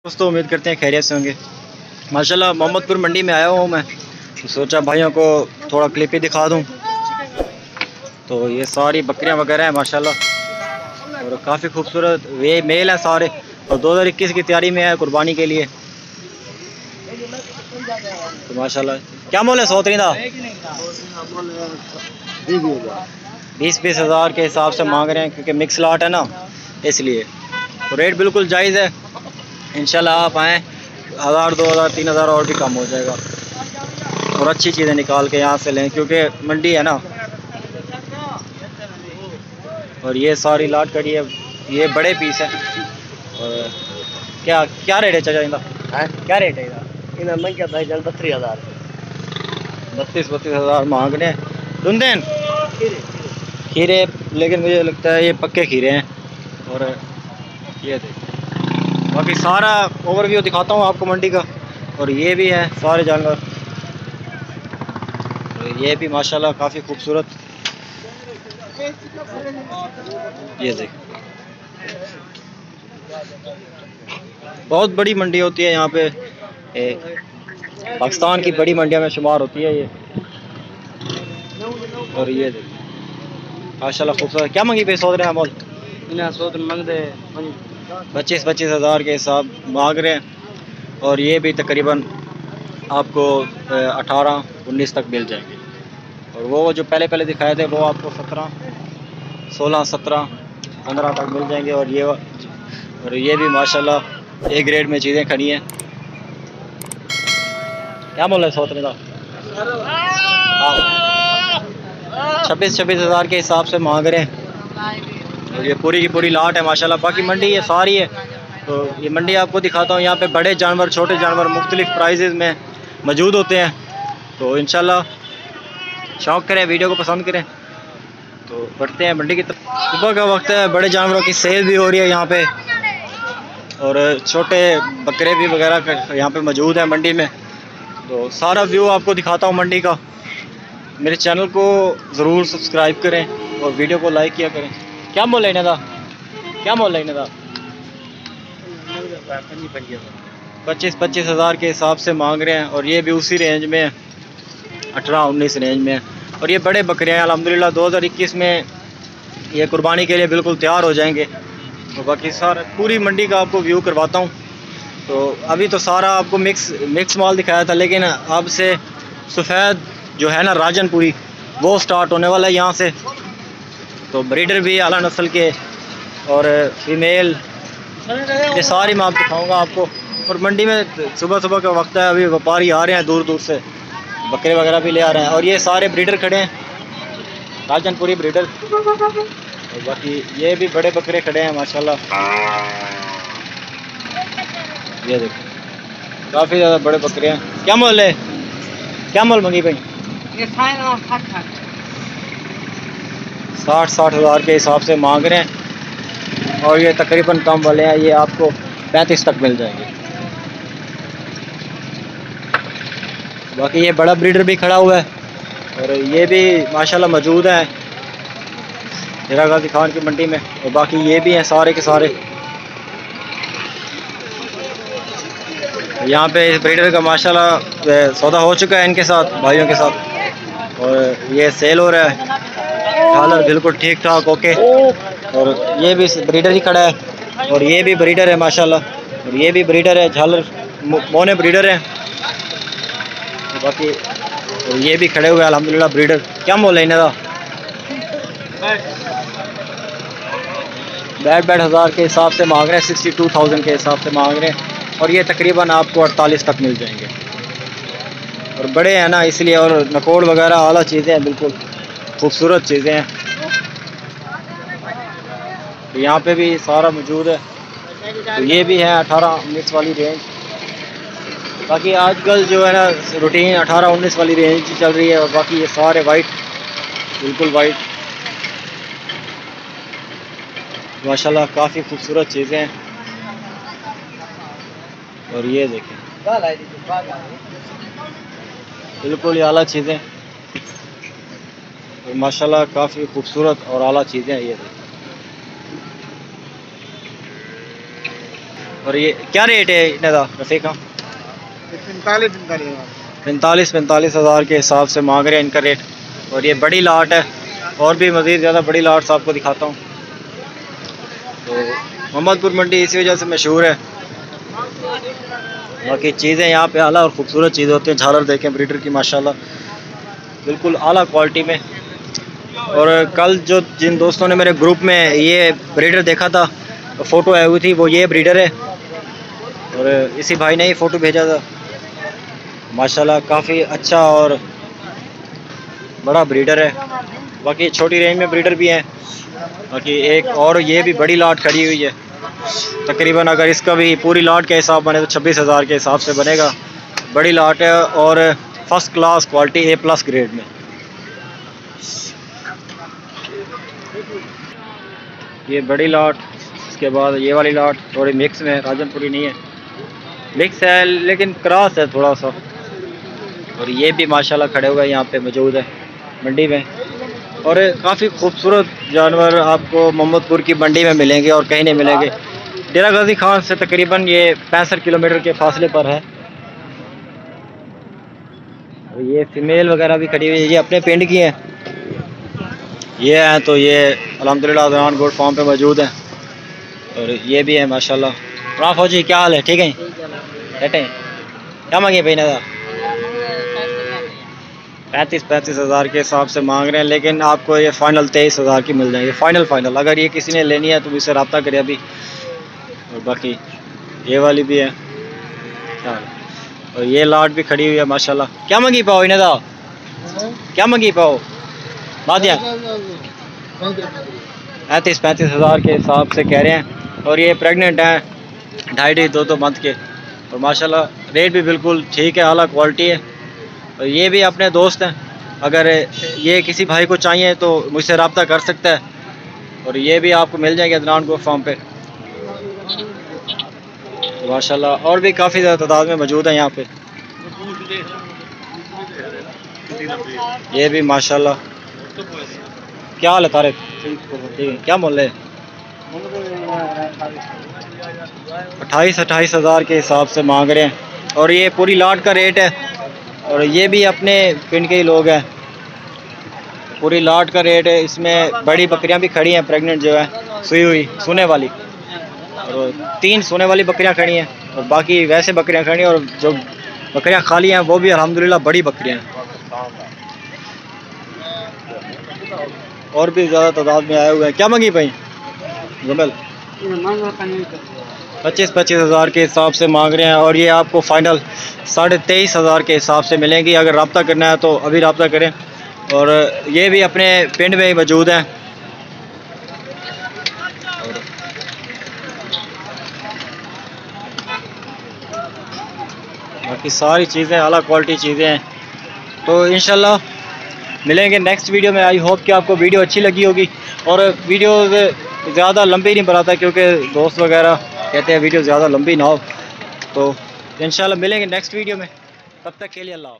दोस्तों उम्मीद करते हैं खैरियत से होंगे। माशाल्लाह मोहम्मदपुर मंडी में आया हूँ मैं, तो सोचा भाइयों को थोड़ा क्लिप ही दिखा दूँ। तो ये सारी बकरियाँ वगैरह हैं माशाल्लाह, और काफ़ी खूबसूरत ये मेल है सारे, और 2021 की तैयारी में है कुर्बानी के लिए। तो माशाल्लाह क्या मोल है सोतरी का? 20-20 हज़ार के हिसाब से मांग रहे हैं, क्योंकि मिक्स लाट है ना, इसलिए तो रेट बिल्कुल जायज़ है। इंशाल्लाह आप आएँ, 1000, 2000, 3000 और भी कम हो जाएगा, और अच्छी चीज़ें निकाल के यहाँ से लें, क्योंकि मंडी है ना। और ये सारी लाट कड़ी है, ये बड़े पीस है। और क्या क्या रेट है चाचा इनका? क्या रेट है इनका? मैं क्या भाई 32,000 32,000 मांग रहे हैं। दुंदेन खीरे, लेकिन मुझे लगता है ये पक्के खीरे हैं। और ये देख, बाकी सारा ओवरव्यू दिखाता हूँ आपको मंडी का। और ये भी है सारे जानवर, और ये भी माशाल्लाह काफ़ी खूबसूरत। ये देख, बहुत बड़ी मंडी होती है यहाँ पे, पाकिस्तान की बड़ी मंडियों में शुमार होती है ये। और ये देख माशाल्लाह खूबसूरत। क्या मंगी पे सोच रहे हैं अमोल? 25-25 हज़ार के हिसाब मांग रहे हैं। और ये भी तकरीबन आपको 18-19 तक मिल जाएंगे। और वो जो पहले दिखाए थे वो आपको 17, 16, 17, 15 तक मिल जाएंगे। और ये भी माशाल्लाह ए ग्रेड में चीज़ें खड़ी हैं। क्या बोल रहे हैं सोचने का? 26 हज़ार के हिसाब से मांग रहे हैं। और ये पूरी की पूरी लाट है माशाल्लाह। बाकी मंडी ये सारी है, तो ये मंडी आपको दिखाता हूँ। यहाँ पे बड़े जानवर, छोटे जानवर मुख्तलिफ प्राइजेज़ में मौजूद होते हैं। तो इंशाल्लाह शौक़ करें, वीडियो को पसंद करें। तो बढ़ते हैं मंडी की तरफ। सुबह का वक्त है, बड़े जानवरों की सेल भी हो रही है यहाँ पे, और छोटे बकरे भी वगैरह यहाँ पे मौजूद है मंडी में। तो सारा व्यू आपको दिखाता हूँ मंडी का। मेरे चैनल को ज़रूर सब्सक्राइब करें और वीडियो को लाइक किया करें। क्या मोल लेने था? क्या मोल लेने था? 25 हज़ार के हिसाब से मांग रहे हैं। और ये भी उसी रेंज में है, 18-19 रेंज में है। और ये बड़े बकरे हैं अल्हम्दुलिल्लाह, 2021 में ये कुर्बानी के लिए बिल्कुल तैयार हो जाएंगे। तो बाकी सारा पूरी मंडी का आपको व्यू करवाता हूँ। तो अभी तो सारा आपको मिक्स माल दिखाया था, लेकिन अब से सफ़ेद जो है ना राजनपुरी, वो स्टार्ट होने वाला है यहाँ से। तो ब्रीडर भी आला नस्ल के और फीमेल, ये सारी मैं आप दिखाऊँगा आपको। और मंडी में सुबह का वक्त है, अभी व्यापारी आ रहे हैं दूर दूर से, बकरे वगैरह भी ले आ रहे हैं। और ये सारे ब्रीडर खड़े हैं, राजनपुरी ब्रीडर। और बाकी ये भी बड़े बकरे खड़े हैं माशाल्लाह। ये देखो काफ़ी ज़्यादा बड़े बकरे हैं। क्या मोल है? क्या मोल मंगी भाई? 60 हज़ार के हिसाब से मांग रहे हैं। और ये तकरीबन कम वाले हैं, ये आपको 35 तक मिल जाएंगे। बाकी ये बड़ा ब्रीडर भी खड़ा हुआ है, और ये भी माशाल्लाह मौजूद है हिरा गाजी खान की मंडी में। और बाकी ये भी हैं सारे के सारे। यहाँ पे इस ब्रीडर का माशाल्लाह सौदा हो चुका है इनके साथ, भाइयों के साथ, और ये सेल हो रहा है। झालर बिल्कुल ठीक ठाक ओके। और ये भी ब्रीडर ही खड़ा है, और ये भी ब्रीडर है माशाल्लाह। और ये भी ब्रीडर है, झालर मोने ब्रीडर है। बाकी और ये भी खड़े हुए हैं अल्हम्दुलिल्लाह ब्रीडर। क्या मोल है इन्हें था? 62 हज़ार के हिसाब से मांग रहे हैं, 62,000 के हिसाब से मांग रहे हैं। और ये तकरीबन आपको 48 तक मिल जाएंगे। और बड़े हैं ना इसलिए, और नकोड़ वगैरह आला चीज़ें हैं, बिल्कुल खूबसूरत चीज़ें हैं। तो यहाँ पे भी सारा मौजूद है। तो ये भी है 18-19 वाली रेंज। बाकी आजकल जो है ना रूटीन 18-19 वाली रेंज चल रही है। और बाकी ये सारे वाइट, बिल्कुल वाइट माशाल्लाह, काफ़ी खूबसूरत चीज़ें हैं। और ये देखें बिल्कुल आला चीज़ें, और माशाल्लाह काफ़ी खूबसूरत और आला चीज़ें हैं। ये देखें और ये क्या रेट है इन्हें का रफ़ीका? 45 हज़ार के हिसाब से मांग रहे हैं इनका रेट। और ये बड़ी लाट है, और भी मज़ीद ज़्यादा बड़ी लाट्स आपको दिखाता हूँ। तो मोहम्मदपुर मंडी इसी वजह से मशहूर है। बाकी चीज़ें यहाँ पे आला और ख़ूबसूरत चीज़ें होती हैं। झालर देखें ब्रीडर की माशाल्लाह बिल्कुल आला क्वालिटी में। और कल जो जिन दोस्तों ने मेरे ग्रुप में ये ब्रीडर देखा था, फ़ोटो आई हुई थी, वो ये ब्रीडर है। और इसी भाई ने ही फ़ोटो भेजा था। माशाल्लाह काफ़ी अच्छा और बड़ा ब्रीडर है। बाकी छोटी रेंज में ब्रीडर भी हैं। बाकी एक और ये भी बड़ी लाट खड़ी हुई है। तकरीबन अगर इसका भी पूरी लाट के हिसाब बने तो 26 हज़ार के हिसाब से बनेगा। बड़ी लाट है और first class quality A+ grade में। ये बड़ी लाट, इसके बाद ये वाली लाट थोड़ी मिक्स में, राजनपुरी नहीं है, मिक्स है लेकिन क्रॉस है थोड़ा सा। और ये भी माशाल्लाह खड़े हुए यहाँ पे मौजूद है मंडी में। और काफ़ी खूबसूरत जानवर आपको मोहम्मदपुर की मंडी में मिलेंगे और कहीं नहीं मिलेंगे। डेरा गाजी खान से तकरीबन ये 65 किलोमीटर के फासले पर है। और ये फीमेल वगैरह भी खड़ी हुई है, ये अपने पिंड की हैं। ये हैं तो ये अल्हम्दुलिल्लाह अदनान गोट फार्म पे मौजूद हैं। और ये भी है माशाल्लाह। राम फौजी क्या हाल है? ठीक है बैठे हैं। क्या मांगे भाई ना? 35 हज़ार के हिसाब से मांग रहे हैं, लेकिन आपको ये फ़ाइनल 23 हज़ार की मिल जाएगी। फ़ाइनल अगर ये किसी ने लेनी है तो मुझसे रब्ता करें अभी। और बाकी ये वाली भी है। और ये लाट भी खड़ी हुई है माशाल्लाह। क्या मंगी पाओ इन्हें था? क्या मंगी पाओ? बादिया 35 हज़ार के हिसाब से कह रहे हैं। और ये प्रेग्नेंट हैं 2.5 मंथ के। और माशाल्लाह रेट भी बिल्कुल ठीक है, आला क्वालिटी है। और ये भी अपने दोस्त हैं, अगर ये किसी भाई को चाहिए तो मुझसे रब्ता कर सकता है। और ये भी आपको मिल जाएंगे अदनान गोट फार्म पे। तो माशाल्लाह और भी काफ़ी ज़्यादा तादाद में मौजूद है यहाँ पे। ये भी माशाल्लाह। क्या हाल है तारिक? ठीक है। क्या मोल है? 28 हज़ार के हिसाब से मांग रहे हैं। और ये पूरी लाट का रेट है। और ये भी अपने पिंड के ही लोग हैं। पूरी लाट का रेट है। इसमें बड़ी बकरियां भी खड़ी हैं, प्रेग्नेंट जो है, सुई हुई सोने वाली। और 3 सोने वाली बकरियां खड़ी हैं और बाकी वैसे बकरियां खड़ी हैं। और जो बकरियां खाली हैं वो भी अल्हम्दुलिल्लाह बड़ी बकरियां हैं। और भी ज़्यादा तादाद में आए हुए हैं। क्या मंगी भाई जमल? 25 हज़ार के हिसाब से मांग रहे हैं। और ये आपको फ़ाइनल 23.5 हज़ार के हिसाब से मिलेंगी। अगर रब्ता करना है तो अभी रब्ता करें। और ये भी अपने पिंड में ही मौजूद हैं। बाकी सारी चीज़ें आला क्वालिटी चीज़ें हैं। तो इंशाल्लाह मिलेंगे नेक्स्ट वीडियो में। आई होप कि आपको वीडियो अच्छी लगी होगी। और वीडियो ज़्यादा लंबी नहीं बनाता क्योंकि दोस्त वगैरह कहते हैं वीडियो ज़्यादा लंबी ना हो। तो इंशाल्लाह मिलेंगे नेक्स्ट वीडियो में। तब तक के लिए अल्लाह।